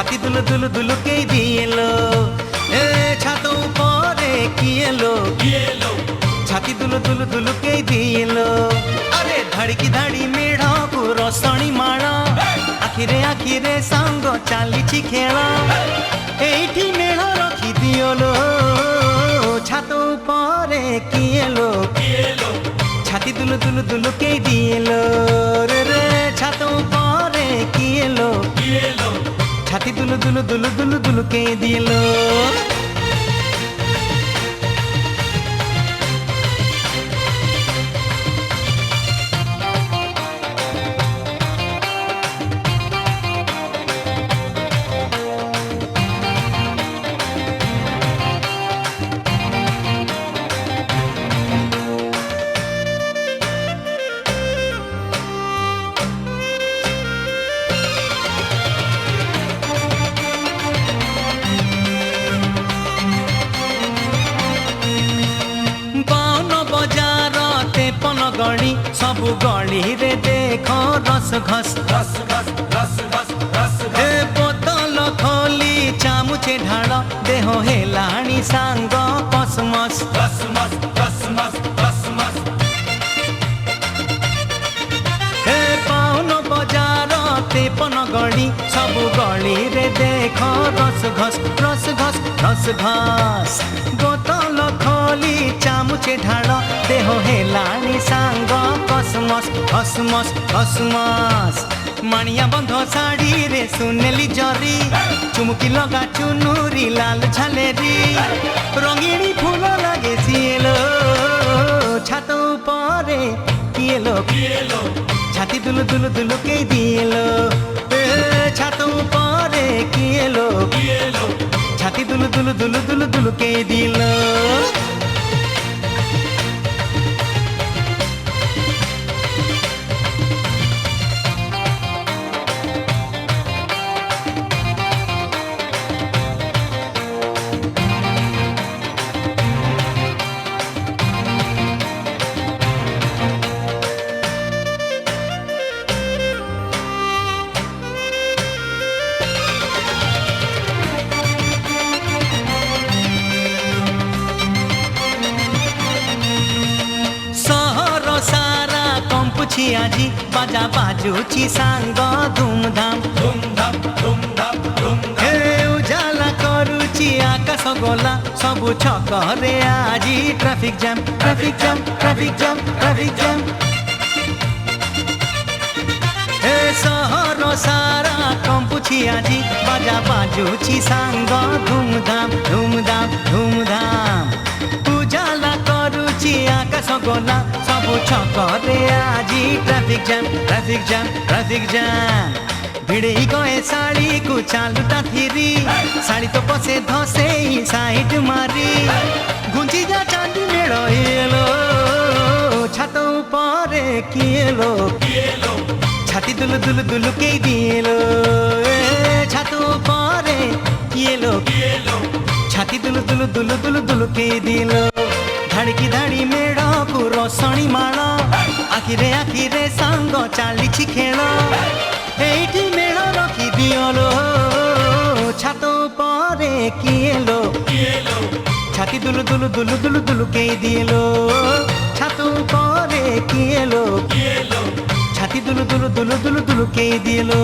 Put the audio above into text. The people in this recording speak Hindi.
ছাতি দুলু দুলু দুলুকেই দিয়েলো এ ছাত উপরে কি এলো ছাতি দুলু দুলু দুলুকেই দিয়েলো আরে ধাড়িকি ধাড়ি মেঢ়କୁ রসণী মাଳ আখিরে সাঙ্গ চালিছি খেল এইটি মেঢ় রখি দিয়লো ছাত উপরে কি এলো ছাতি দুলু দুলু দুলুকেই দিয়েলো রে ছাত উপরে কি এলো ছাতি দুলু দুলু দুলু দুলু দুলুকেই দিয়েলো गणी सबु गली रे देख रस घस हे बोतल खोली चामुचे ढाल देह हेलाणी सांग कसमस हे पाउन बजार तेपन गणी सबु गली रे देख रस घस बोतल खोली चामुचे ढाल देह हेलाणी सांग कसमस मानिया बंध साड़ी रे सुनेली जरी चुमुकी लगा चुनुरी लाल झालेरी रंगीणी फूल लागे सिएलो छात उपरे किएलो छाती दुलु दुलु दुलु के दिएलो छात उपरे किएलो छाती दुलु दुलु दुलु दुलु दुलु के दिएलो আজি বাজা বাজুছি সাঙ্গ ধুমধাম হে উজালা করুছি আকাশ গোলা সবু ছকরে আজি ট্রাফিক জ্যাম হে সহর সারা কম্পুছি আজি বাজা বাজুছি সাঙ্গ ধুমধাম উজালা করুছি আকাশ গোলা सबु छकरे आजी ट्राफिक जाम भिड़े गए साड़ी को चालुता थिरी साड़ी तो पसे धसे साइड मारी गुंजी जा चांदी मेड़ हेलो छात उपरे किएलो छाती दुलु दुलु दुलु के दिएलो छात उपरे किएलो छाती दुलु दुलु दुलु दुलु दुलु के दिएलो धाड़की धाड़ी मेढ़କୁ रसणी माଳ आखिरे सांग चालिछि खेल एइठी मेढ़ रखी दियलो छात उपरे किएलो छाती दुलु दुलु दुलु दुलु दुलु के दिएलो छात उपरे किएलो छाती दुलु दुलु दुलु दुलु दुलु के दिएलो।